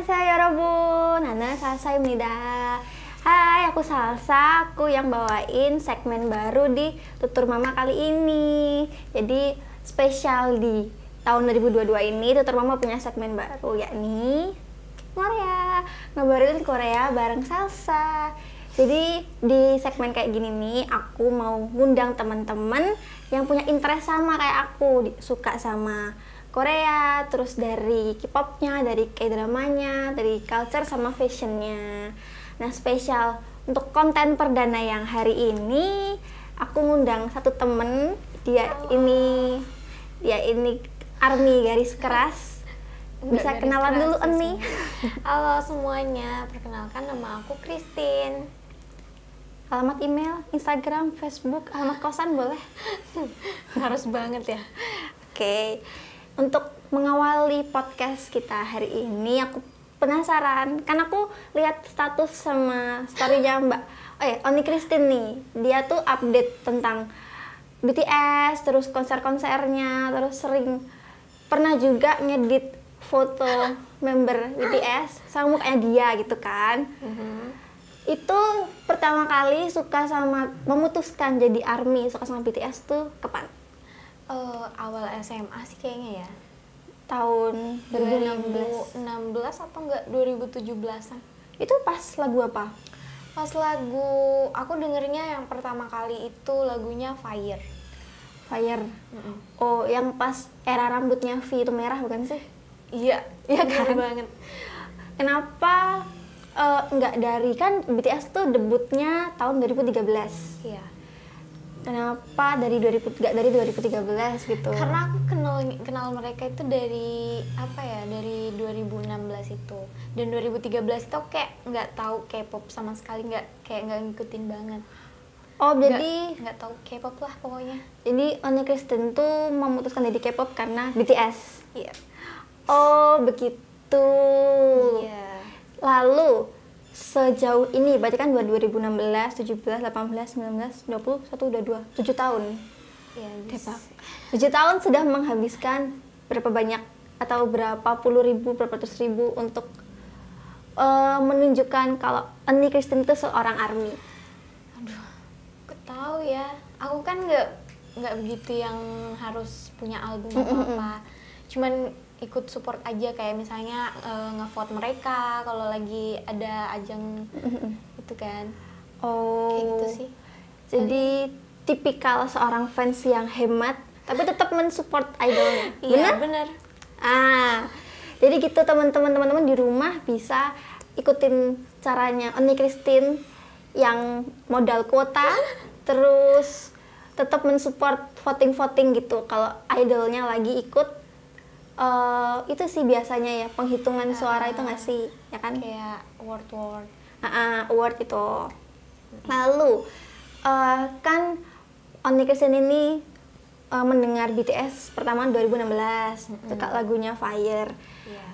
Annyeonghaseyo 여러분. 안녕하세요입니다. Hai, aku Salsa. Aku yang bawain segmen baru di Tutur Mama kali ini. Jadi spesial di tahun 2022 ini Tutur Mama punya segmen baru, yakni Korea. Ngabarin Korea bareng Salsa. Jadi di segmen kayak gini nih, aku mau ngundang teman-teman yang punya interest sama kayak aku, suka sama Korea, terus dari K-popnya, dari K-dramanya, dari culture sama fashionnya. Nah, spesial untuk konten perdana yang hari ini, aku ngundang satu temen. Dia ini ARMY garis keras. Bisa kenalan dulu, Eni. Halo semuanya, perkenalkan nama aku Christine. Alamat email, Instagram, Facebook, alamat kosan boleh? Harus banget ya. Oke. Untuk mengawali podcast kita hari ini, aku penasaran, kan aku lihat status sama story-nya Mbak Oni Christine nih. Dia tuh update tentang BTS, terus konser-konsernya, terus sering pernah juga ngedit foto member BTS sama mukanya dia gitu kan. Itu pertama kali memutuskan jadi ARMY, suka sama BTS tuh kapan? Awal SMA sih kayaknya ya. Tahun 2016 atau enggak 2017-an. Itu pas lagu apa? Pas lagu, aku dengernya yang pertama kali itu lagunya Fire. Oh, yang pas era rambutnya V itu merah bukan sih? Iya kan banget. Kenapa nggak dari, kan BTS tuh debutnya tahun 2013. Iya. Kenapa dari 2013 gitu? Karena aku kenal mereka itu dari dari 2016 itu. Dan 2013 itu aku kayak nggak tahu K-pop sama sekali, nggak ngikutin banget. Oh, jadi nggak tahu K-pop lah pokoknya. Jadi Oni Christine tuh memutuskan jadi K-pop karena BTS. Iya. Oh, begitu. Iya. Lalu sejauh ini berarti kan 2016, 17, 18, 19, 20, 1, 2, 7 tahun. Iya, Depak. 7 tahun sudah menghabiskan berapa banyak atau berapa puluh ribu, berapa ratus ribu untuk menunjukkan kalau Oni Christine itu seorang ARMY. Aduh, aku tahu ya. Aku kan nggak begitu yang harus punya album atau apa. Cuman ikut support aja, kayak misalnya ngevote mereka kalau lagi ada ajang itu kan. Oh, kayak gitu sih. Jadi tipikal seorang fans yang hemat tapi tetap mensupport idolnya. Iya, benar. Jadi gitu teman-teman di rumah bisa ikutin caranya Oni Christine yang modal kuota terus tetap mensupport voting gitu kalau idolnya lagi ikut. Itu sih biasanya ya penghitungan suara itu nggak sih, ya kan? Kayak award. Award itu. Lalu kan Oni Christine ini mendengar BTS pertama 2016, suka lagunya Fire. Yeah.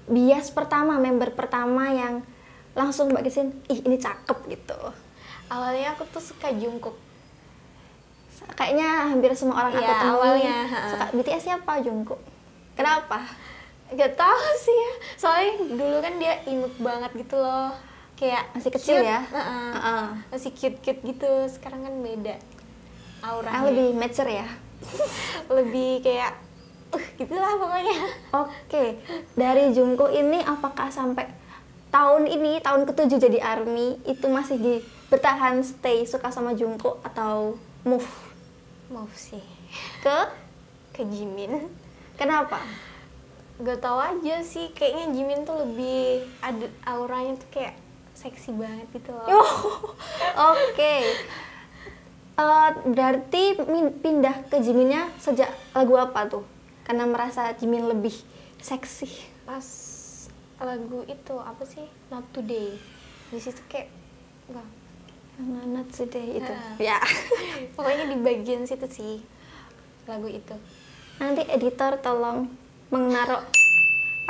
Bias pertama, member pertama yang langsung Mbak Christine, ih ini cakep gitu. Awalnya aku tuh suka Jungkook. Kayaknya hampir semua orang aku temui awalnya suka BTS siapa? Jungkook. Kenapa? Gak tahu sih ya. Soalnya dulu kan dia imut banget gitu loh. Kayak masih kecil cute, ya? Masih cute gitu. Sekarang kan beda auranya. Lebih mature ya? Lebih kayak gitulah pokoknya. Oke. Dari Jungkook ini apakah sampai tahun ini, tahun ke-7 jadi ARMY, itu masih bertahan stay suka sama Jungkook atau move sih ke Jimin? Kenapa? Gak tau aja sih, kayaknya Jimin tuh lebih ada auranya tuh kayak seksi banget gitu loh. Oke. Berarti pindah ke Jiminnya sejak lagu apa tuh? Karena merasa Jimin lebih seksi. Pas lagu itu apa sih? Not Today. Di situ kayak Not Today itu. Ya. Pokoknya di bagian situ sih lagu itu. Nanti editor tolong menaruh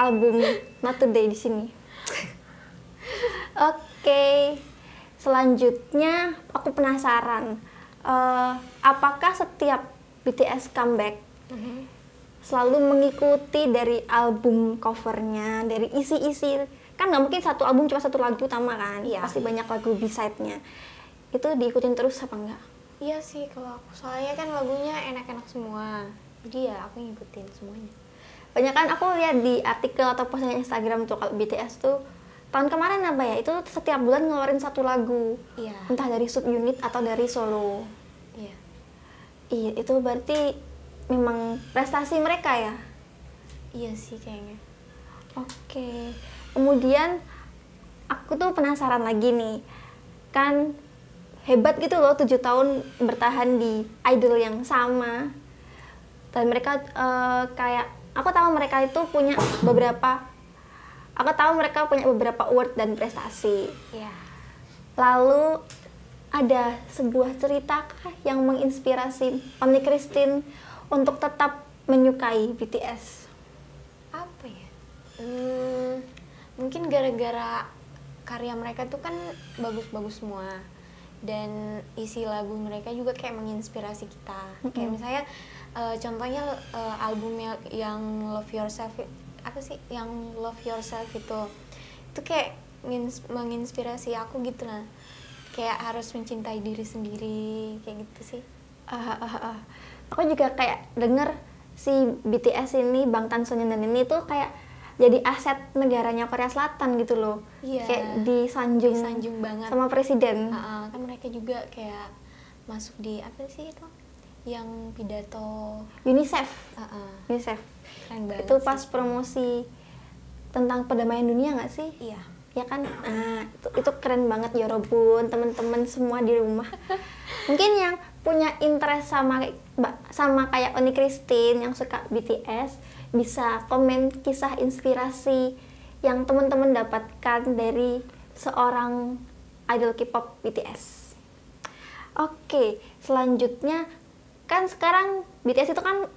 album Not Today di sini. Oke. Selanjutnya aku penasaran, apakah setiap BTS comeback selalu mengikuti dari album covernya, dari isi-isi. Kan nggak mungkin satu album cuma satu lagu utama kan, Iya. pasti banyak lagu B-side-nya. Itu diikutin terus apa enggak? Iya sih kalau aku, soalnya kan lagunya enak-enak semua, jadi ya aku ngikutin semuanya. Banyak kan aku lihat di artikel atau postingan Instagram tuh kalau BTS tuh tahun kemarin apa ya, itu setiap bulan ngeluarin satu lagu, Iya. entah dari subunit atau dari solo. Iya. Iya, itu berarti memang prestasi mereka ya. Iya sih kayaknya. Oke, kemudian aku tuh penasaran lagi nih, kan hebat gitu loh 7 tahun bertahan di idol yang sama. Dan mereka kayak, aku tahu mereka punya beberapa award dan prestasi. Iya. Lalu ada sebuah cerita kah yang menginspirasi Oni Christine untuk tetap menyukai BTS? Apa ya? Mungkin gara-gara karya mereka tuh kan bagus-bagus semua, dan isi lagu mereka juga kayak menginspirasi kita. Kayak misalnya contohnya albumnya yang Love Yourself, apa sih yang Love Yourself itu kayak menginspirasi aku gitu lah, kayak harus mencintai diri sendiri kayak gitu sih. Aku juga kayak denger si BTS ini, Bangtan Sonyeondan ini tuh kayak jadi aset negaranya Korea Selatan gitu loh. Iya. Kayak disanjung Banget sama presiden. kan mereka juga kayak masuk di apa sih itu yang pidato UNICEF. UNICEF. keren banget Itu sih. pas promosi tentang perdamaian dunia nggak sih? Iya. Ya kan, itu keren banget ya Robun, teman-teman semua di rumah. Mungkin yang punya interest sama kayak Oni Christine yang suka BTS bisa komen kisah inspirasi yang teman-teman dapatkan dari seorang idol K-pop BTS. Oke, selanjutnya kan sekarang BTS itu kan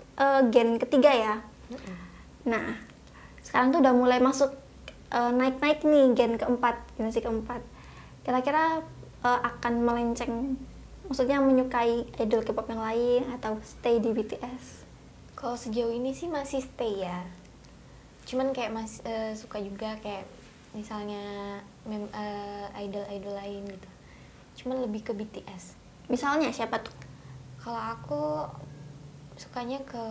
gen ketiga ya. Nah, sekarang tuh udah mulai masuk naik-naik nih generasi keempat. Kira-kira akan melenceng, maksudnya menyukai idol K-pop yang lain atau stay di BTS? Kalau sejauh ini sih masih stay ya. Cuman kayak masih suka juga kayak misalnya idol-idol lain gitu. Cuman lebih ke BTS. Misalnya siapa tuh? Kalau aku sukanya ke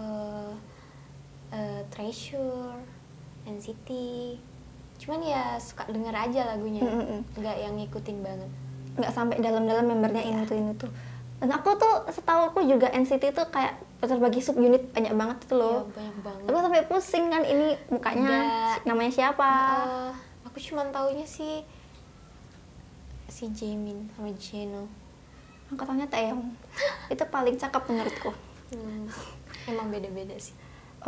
Treasure, NCT. Cuman ya suka denger aja lagunya, nggak yang ngikutin banget. Nggak sampai dalam-dalam membernya ini tuh. Dan aku tuh, setahu aku juga NCT tuh kayak terbagi subunit banyak banget tuh loh. Ya, banyak banget. Aku sampai pusing kan, ini mukanya namanya siapa? Aku cuma taunya si Jaemin sama Jeno. Angkatannya Taeyong. Itu paling cakep menurutku. Emang beda-beda sih.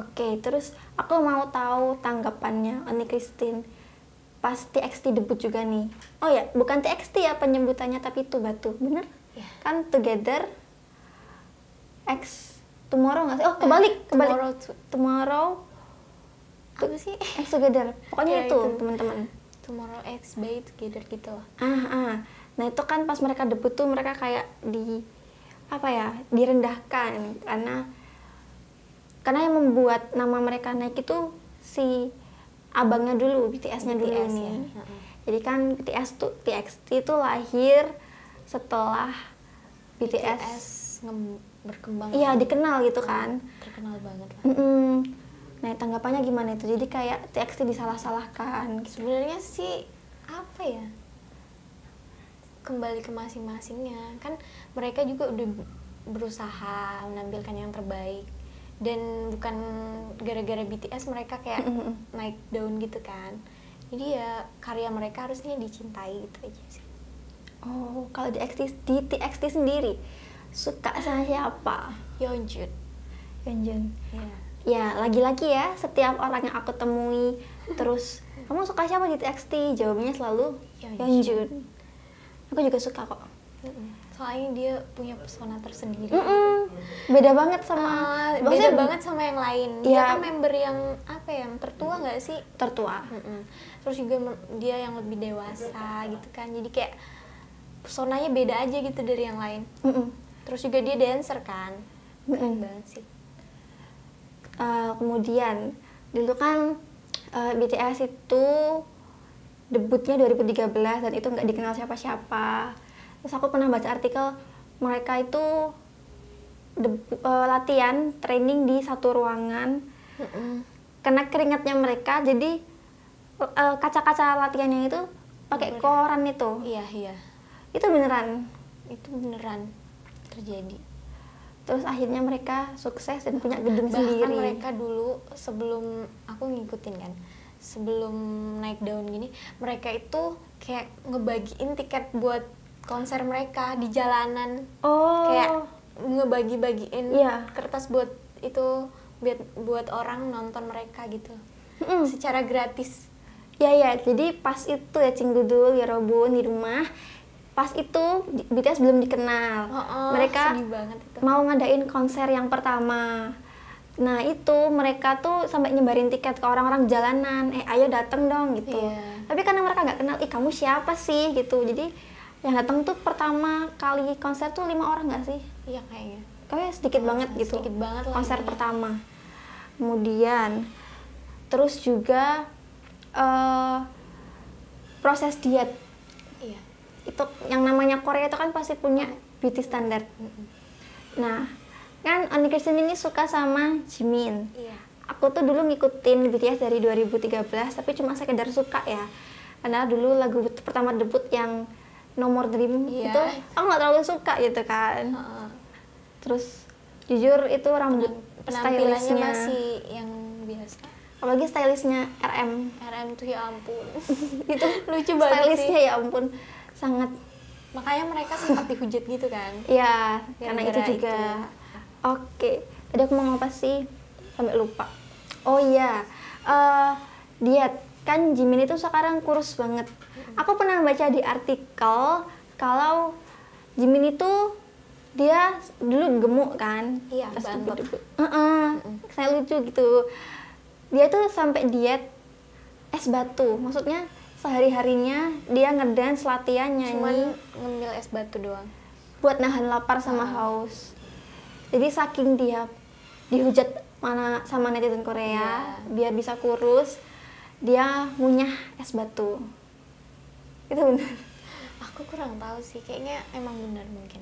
Oke, terus aku mau tahu tanggapannya Oni Christine pas TXT debut juga nih. Oh ya, bukan TXT ya penyebutannya, tapi itu batu, bener? Ya. Kan Together X Tomorrow nggak sih? Oh, kebalik. Tomorrow Apa sih? X Together. Pokoknya Ya, itu, itu. teman-teman. Tomorrow X By Together gitu lah. Nah, itu kan pas mereka debut tuh mereka kayak direndahkan karena yang membuat nama mereka naik itu si abangnya dulu, BTS-nya dulu BTS ini. ya. Jadi kan TXT itu lahir setelah BTS berkembang. iya dikenal gitu kan. Terkenal banget lah. Nah, tanggapannya gimana itu? Jadi kayak TXT disalah-salahkan. Sebenarnya sih apa ya? Kembali ke masing-masingnya. Kan mereka juga udah berusaha menampilkan yang terbaik. Dan bukan gara-gara BTS mereka kayak naik daun gitu kan. Jadi ya karya mereka harusnya dicintai gitu aja sih. Oh, kalau di TXT sendiri suka sama siapa? Yeonjun. Ya. Ya, lagi-lagi ya, setiap orang yang aku temui terus, kamu suka siapa di TXT? Jawabannya selalu Yeonjun. Aku juga suka kok. Soalnya dia punya pesona tersendiri. Beda banget sama beda banget sama yang lain. Dia Ya, kan member yang apa ya, yang tertua nggak sih? tertua. Terus juga dia yang lebih dewasa gitu kan. Jadi kayak pesonanya beda aja gitu dari yang lain. Terus juga dia dancer kan. Keren banget sih. Kemudian dulu kan BTS itu debutnya 2013 dan itu nggak dikenal siapa-siapa. Terus aku pernah baca artikel mereka itu latihan training di satu ruangan. Karena keringatnya mereka, jadi kaca-kaca latihannya itu pakai koran itu. Iya. Itu beneran. Itu beneran terjadi. Terus akhirnya mereka sukses dan punya gedung Bahkan sendiri. mereka dulu sebelum aku ngikutin kan, sebelum naik daun gini, mereka itu kayak ngebagiin tiket buat konser mereka di jalanan. Oh. Kayak ngebagi-bagiin Iya. kertas buat itu buat orang nonton mereka gitu. Mm-mm. Secara gratis. Ya, jadi pas itu ya Cinggudul, ya Robun di rumah. Pas itu BTS belum dikenal. Mereka sedih banget itu. mau ngadain konser yang pertama. Nah itu mereka tuh sampai nyebarin tiket ke orang-orang jalanan. Ayo dateng dong gitu. Iya. Tapi karena mereka nggak kenal, kamu siapa sih gitu. Jadi yang datang tuh pertama kali konser tuh 5 orang nggak sih? Iya kayaknya. Kayaknya sedikit banget gitu. Sedikit banget lah Konser intinya. pertama. Kemudian terus juga proses diet. Iya. Itu yang namanya Korea itu kan pasti punya beauty standard. Nah, kan Oni Kristen ini suka sama Jimin. Iya. Aku tuh dulu ngikutin BTS dari 2013, tapi cuma sekedar suka ya. Karena dulu lagu pertama debut yang No More Dream Iya. itu aku nggak terlalu suka gitu kan. Terus jujur itu rambut Penampilannya stylishnya, masih yang biasa. apalagi stylishnya RM RM tuh ya ampun. itu Lucu banget stylishnya sih. ya ampun sangat. Makanya mereka sempat dihujat gitu kan. Ya, karena itu Gara-gara juga. itu. Oke, tadi aku mau apa sih? Sampai lupa. Oh iya, diet. Kan Jimin itu sekarang kurus banget. Aku pernah baca di artikel kalau Jimin itu dia dulu gemuk kan? Iya, Pas bantot. debut-debut. Saya lucu gitu. Dia tuh sampai diet es batu. Maksudnya sehari-harinya dia ngedance, latihan, nyanyi. Cuman ngemil es batu doang. Buat nahan lapar sama haus. Jadi saking dia dihujat sama netizen Korea biar bisa kurus, dia ngunyah es batu. Itu benar. Aku kurang tahu sih, kayaknya emang benar mungkin.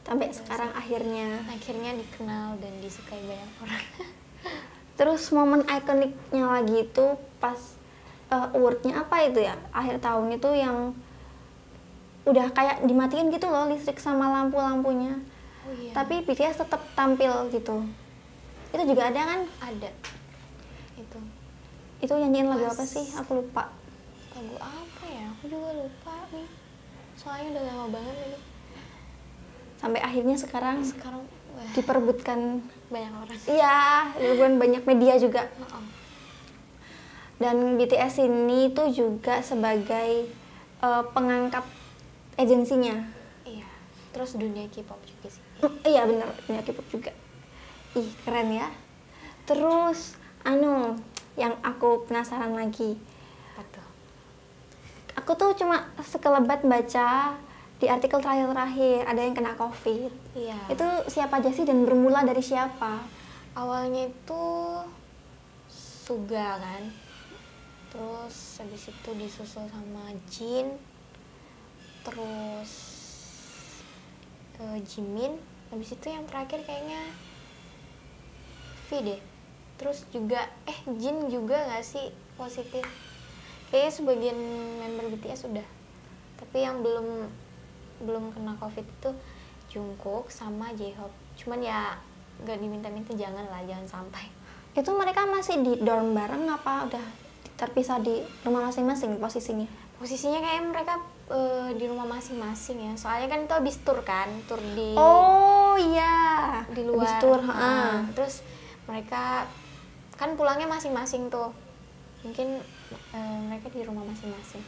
Sampai sekarang akhirnya. Akhirnya dikenal dan disukai banyak orang. Terus momen ikoniknya lagi itu pas awardnya apa itu ya? Akhir tahun itu yang udah kayak dimatiin gitu loh listrik sama lampu-lampunya. Oh iya. Tapi BTS tetap tampil gitu. Itu juga ada kan? Ada. Itu Nyanyiin lagu Pas- apa sih? Aku lupa. lagu apa ya? Aku juga lupa nih. Soalnya udah lama banget lagi. Sampai akhirnya sekarang Sekarang wah, diperebutkan. banyak orang. Iya, diperebutkan banyak media juga. Oh. Dan BTS ini tuh juga sebagai pengangkat agensinya. Iya. Terus dunia K-pop juga sih. Iya bener, punya K-pop juga. Ih keren ya. Terus yang aku penasaran lagi, Apa tuh? aku tuh cuma sekelebat baca di artikel terakhir ada yang kena COVID. Iya. Itu siapa aja sih dan bermula dari siapa? Awalnya itu Suga kan. Terus habis itu disusul sama Jin. Terus Jimin. Habis itu yang terakhir kayaknya V deh. Terus juga Jin juga nggak sih positif? Kayaknya sebagian member BTS sudah. Tapi yang belum kena COVID itu Jungkook sama J-Hope. Cuman ya nggak diminta-minta, jangan sampai. Itu mereka masih di dorm bareng apa udah terpisah di rumah masing-masing posisinya? Posisinya kayak mereka di rumah masing-masing ya. Soalnya kan itu habis tur kan, tur di Oh iya, di luar. Habis tour, Terus mereka kan pulangnya masing-masing tuh. Mungkin mereka di rumah masing-masing.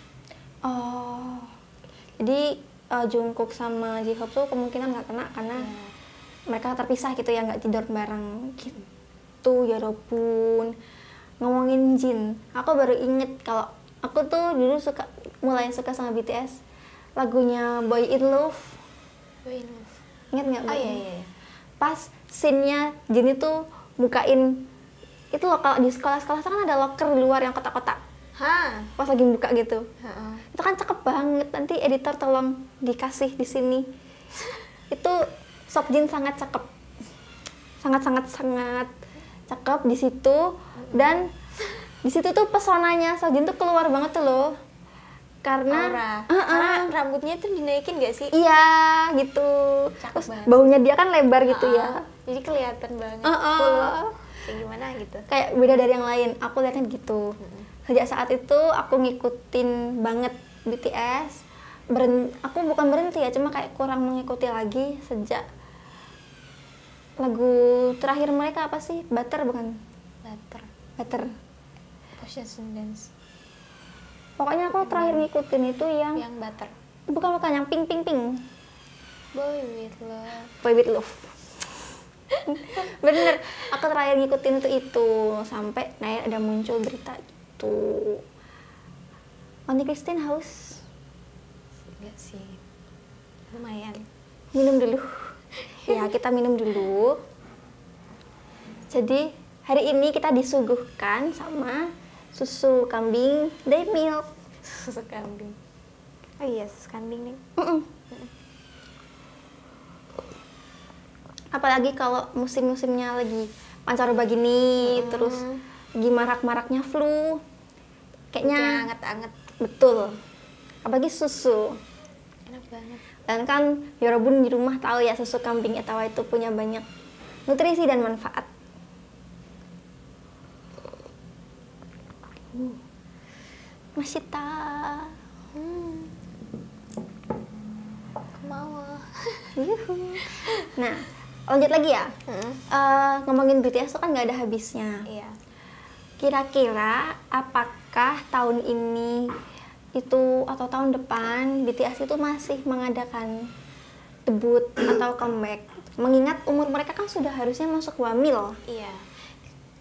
Oh, jadi Jungkook sama J-Hope tuh kemungkinan nggak kena karena mereka terpisah gitu ya, nggak tidur bareng gitu ya Robun. Ngomongin Jin, aku baru inget kalau aku tuh dulu mulai suka sama BTS lagunya Boy in Love. Boy in Love. Ingat nggak? Oh Boy in iya Love? iya. Pas scene-nya Jin itu bukain itu loh, kalau di sekolah-sekolah kan ada locker di luar yang kotak-kotak. Pas lagi buka gitu. Itu kan cakep banget. Nanti editor tolong dikasih di sini. Itu Seokjin sangat cakep. Sangat cakep di situ, dan di situ tuh pesonanya Seokjin tuh keluar banget tuh loh. Karena karena rambutnya tuh dinaikin gak sih? Iya, gitu. Terus baunya dia kan lebar gitu ya. Jadi kelihatan banget. Kayak gimana gitu. Kayak beda dari yang lain. Aku lihatnya gitu. Sejak saat itu aku ngikutin banget BTS. Aku bukan berhenti ya, cuma kayak kurang mengikuti lagi sejak lagu terakhir mereka apa sih? Butter bukan? Butter. Possession Dance. Pokoknya aku terakhir ngikutin itu yang Butter. Bukan yang pink. Boy with Love. Boy with Love. Bener, aku terakhir ngikutin itu sampai ada muncul berita itu. Oni Christine haus? Enggak sih, lumayan. Minum dulu. Ya, kita minum dulu. Jadi hari ini kita disuguhkan sama susu kambing day milk. Susu kambing. Oh iya, susu kambing nih. Apalagi kalau musim-musimnya lagi pancaroba gini, terus lagi marak-maraknya flu, kayaknya anget-anget. Betul. Apalagi susu. Enak banget. Dan kan Yorobun di rumah tahu ya, susu kambing Etawa itu punya banyak nutrisi dan manfaat. Masita. Mau. Nah, lanjut lagi ya. Ngomongin BTS tuh kan nggak ada habisnya. Iya. Kira-kira apakah tahun ini itu atau tahun depan BTS itu masih mengadakan debut atau comeback? Mengingat umur mereka kan sudah harusnya masuk wamil. Iya.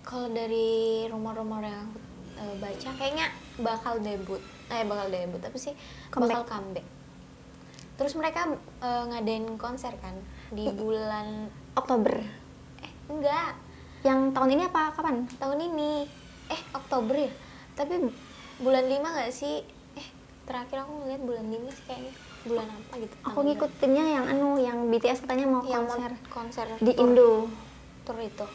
Kalau dari rumor-rumor yang aku baca kayaknya bakal debut apa sih? Comeback. Bakal comeback. Terus mereka ngadain konser kan di bulan Oktober. Enggak. Yang tahun ini apa kapan? Tahun ini. Oktober ya. Tapi bulan 5 nggak sih? Terakhir aku ngeliat bulan 5 sih kayaknya. Bulan apa gitu. Aku ngikutinnya yang BTS katanya mau konser di tour. Indo. Tour itu.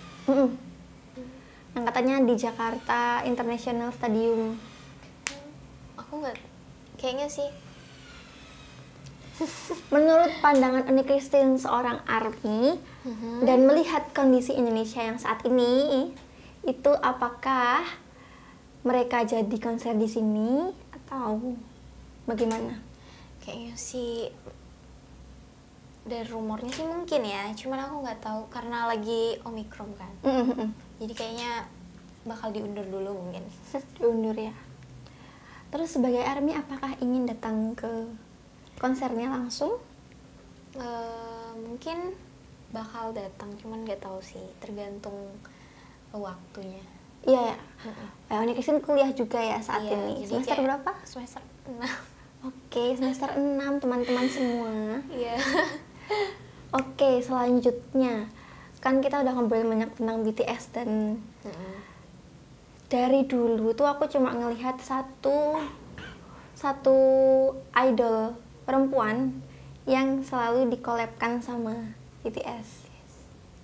Yang katanya di Jakarta International Stadium. Aku nggak, kayaknya sih. Menurut pandangan Oni Christine seorang ARMY dan melihat kondisi Indonesia yang saat ini, itu apakah mereka jadi konser di sini atau bagaimana? Kayaknya sih dari rumornya sih mungkin ya, cuman aku nggak tahu karena lagi Omikron kan. Jadi kayaknya bakal diundur dulu mungkin. Diundur ya. Terus sebagai ARMY apakah ingin datang ke konsernya langsung? Mungkin bakal datang, cuman nggak tahu sih, tergantung waktunya. Iya ya. Oni Christine kuliah juga ya saat ini. Semester berapa? Semester 6. Oke, semester 6 teman-teman semua. Iya. Oke, selanjutnya kan kita udah ngobrol banyak tentang BTS dan dari dulu tuh aku cuma ngelihat satu idol perempuan yang selalu dikolabkan sama BTS,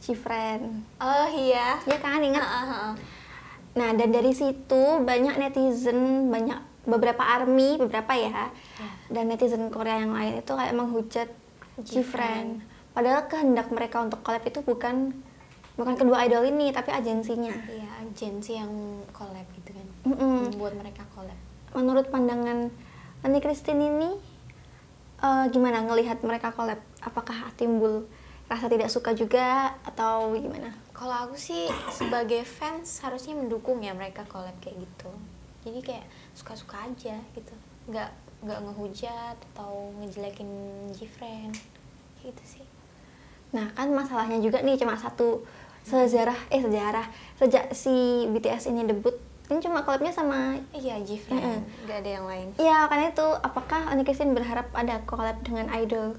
Jifren. Oh iya. Ya kan, ingat? Nah, dan dari situ banyak netizen, beberapa ARMY, dan netizen Korea yang lain itu kayak menghujat Jifren. Padahal kehendak mereka untuk collab itu bukan kedua idol ini, tapi agensinya. Iya, agensi yang collab gitu kan. Membuat mereka collab. Menurut pandangan Oni Christine ini, gimana ngelihat mereka collab? Apakah timbul rasa tidak suka juga atau gimana? Kalau aku sih sebagai fans harusnya mendukung ya mereka collab kayak gitu. Jadi kayak suka-suka aja gitu. Nggak ngehujat atau ngejelekin Jifren. Kayak gitu sih. Nah, kan masalahnya juga nih cuma satu sejarah. Sejak si BTS ini debut, ini cuma collabnya sama Jifren. Nggak ada yang lain. Iya, karena itu apakah Oni Christine berharap ada collab dengan idol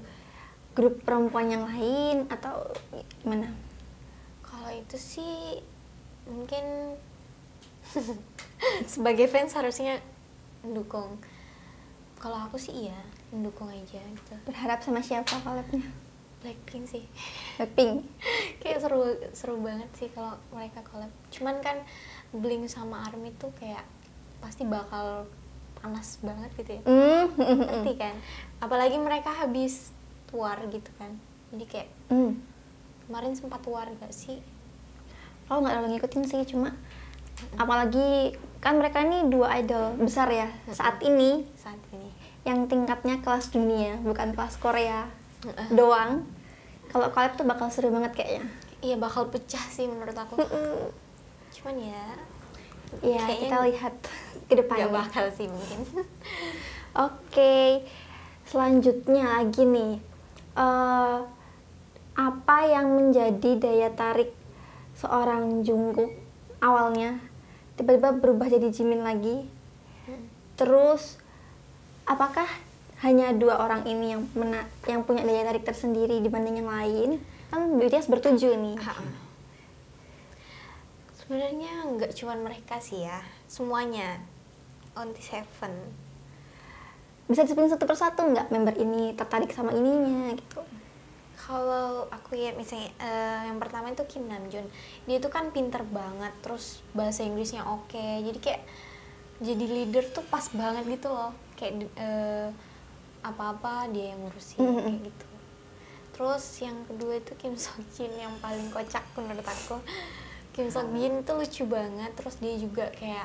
grup perempuan yang lain atau gimana? Kalau itu sih mungkin sebagai fans harusnya mendukung. Kalau aku sih iya mendukung aja gitu. Berharap sama siapa collabnya? Blackpink sih. Blackpink. Kayak seru banget sih kalau mereka collab. Cuman kan Blink sama ARMY tuh kayak pasti bakal panas banget gitu ya. Ngerti kan? Apalagi mereka habis tour gitu kan. Jadi kayak kemarin sempat tour gak sih? Aku nggak terlalu ngikutin sih, cuma apalagi kan mereka ini dua idol besar ya saat ini yang tingkatnya kelas dunia, bukan kelas Korea doang. Kalau collab tuh bakal seru banget kayaknya. Iya, bakal pecah sih menurut aku. Cuman ya kita lihat ke depannya. Gak bakal sih mungkin. Oke, selanjutnya lagi nih, apa yang menjadi daya tarik seorang Jungkook awalnya tiba-tiba berubah jadi Jimin lagi? Terus apakah hanya dua orang ini yang punya daya tarik tersendiri dibanding yang lain? Kan BTS bertujuh nih. Sebenarnya nggak cuma mereka sih ya, semuanya. OT7. Bisa disebutin satu persatu nggak member ini tertarik sama ininya gitu? Kalau aku ya misalnya yang pertama itu Kim Namjoon. Dia tuh kan pinter banget, terus bahasa Inggrisnya oke. Jadi kayak jadi leader tuh pas banget gitu loh. Kayak apa-apa dia yang ngurusin kayak gitu. Terus yang kedua itu Kim Seokjin yang paling kocak menurut aku. Kim Seokjin tuh lucu banget, terus dia juga kayak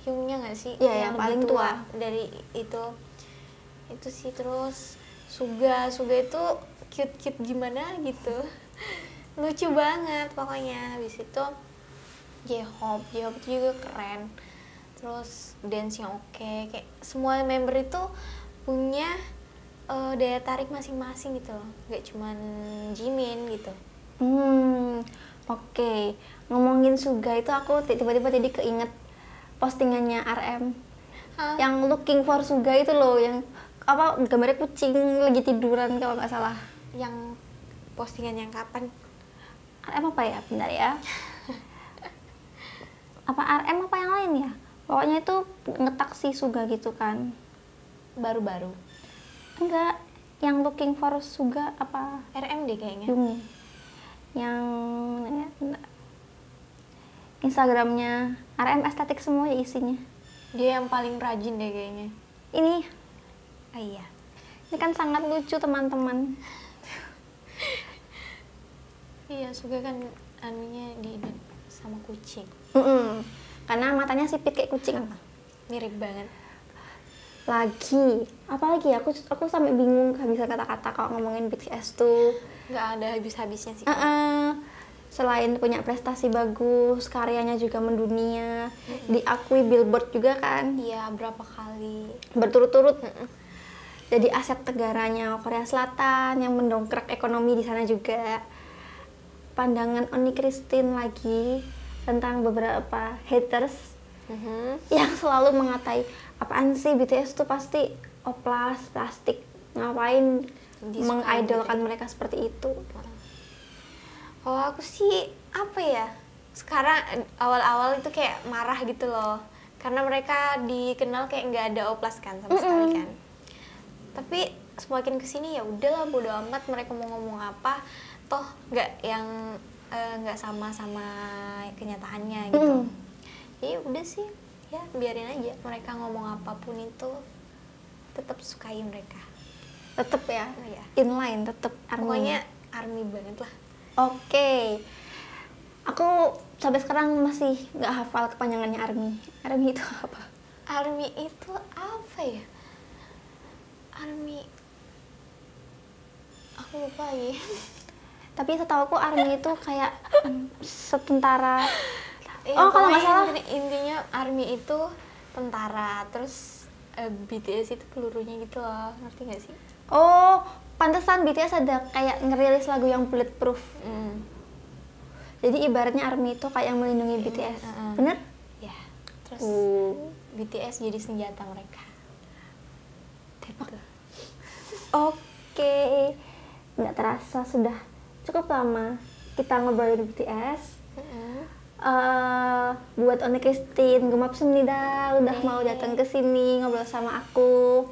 Hyungnya nggak sih? Iya, yang paling tua dari itu sih. Terus Suga itu cute gimana gitu. Lucu banget pokoknya. Habis itu J-Hope juga keren. Terus dance-nya oke. Kayak semua member itu punya daya tarik masing-masing gitu loh. Gak cuman Jimin gitu. Oke. Ngomongin Suga itu aku tiba-tiba jadi keinget postingannya RM. Yang looking for Suga itu loh, yang apa gambarnya kucing lagi tiduran kalau nggak salah. Yang postingan yang kapan? RM apa ya? Bentar ya. Apa RM apa yang lain ya? Pokoknya itu ngetak si Suga gitu kan. Baru-baru. Enggak, yang looking for Suga apa? RM deh kayaknya. Yang ya, Instagramnya RM estetik semua ya isinya. Dia yang paling rajin deh kayaknya. Ini iya. Ini kan sangat lucu teman-teman. Iya, Suga kan anunya di sama kucing. Karena matanya sipit kayak kucing. Mirip banget. Apalagi aku sampai bingung kehabisan kata-kata kalau ngomongin BTS tuh. Nggak ada habis-habisnya sih. Selain punya prestasi bagus, karyanya juga mendunia, diakui Billboard juga kan. Iya, berapa kali berturut-turut. Jadi aset negaranya Korea Selatan yang mendongkrak ekonomi di sana juga. Pandangan Oni Christine lagi tentang beberapa haters yang selalu mengatai, apaan sih BTS tuh pasti oplas, plastik, ngapain mengidolkan mereka seperti itu. Kalau aku sih apa ya, sekarang awal-awal itu kayak marah gitu loh, karena mereka dikenal kayak nggak ada oplas kan sama sekali kan. Tapi semakin kesini ya udahlah, bodo amat mereka mau ngomong apa, toh nggak sama kenyataannya gitu. Jadi udah sih ya biarin aja, mereka ngomong apapun itu tetap sukai mereka. Tetap ya, inline tetap ARMY. Pokoknya ARMY banget lah. Oke. Aku sampai sekarang masih nggak hafal kepanjangannya ARMY. ARMY itu apa? ARMY itu apa ya? ARMY, aku lupa lagi. Tapi setahu aku ARMY itu kayak setentara. Kalau nggak salah intinya ARMY itu tentara, terus BTS itu pelurunya gitu loh, ngerti nggak sih? Oh, pantesan BTS ada kayak ngerilis lagu yang bulletproof. Jadi ibaratnya ARMY itu kayak yang melindungi BTS. Bener? Ya. Terus BTS jadi senjata mereka. Oke. Nggak terasa sudah cukup lama kita ngobrolin BTS. Buat Oni Christine, gemapsemnida udah mau datang ke sini ngobrol sama aku.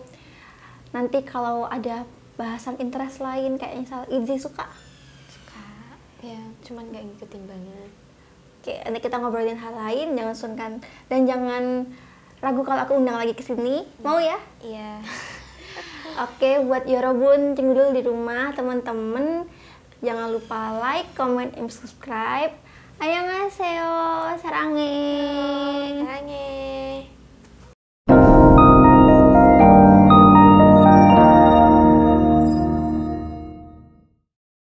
Nanti kalau ada bahasan interest lain kayak misal Izzy suka ya, cuman nggak ngikutin banget. Oke, nanti kita ngobrolin hal lain, jangan sungkan dan jangan ragu kalau aku undang lagi ke sini. Mau ya? Iya. Oke, buat Yorobun Cinggudul di rumah, teman-teman jangan lupa like, comment, and subscribe. Annyeonghaseyo, sarangin. Sarangin.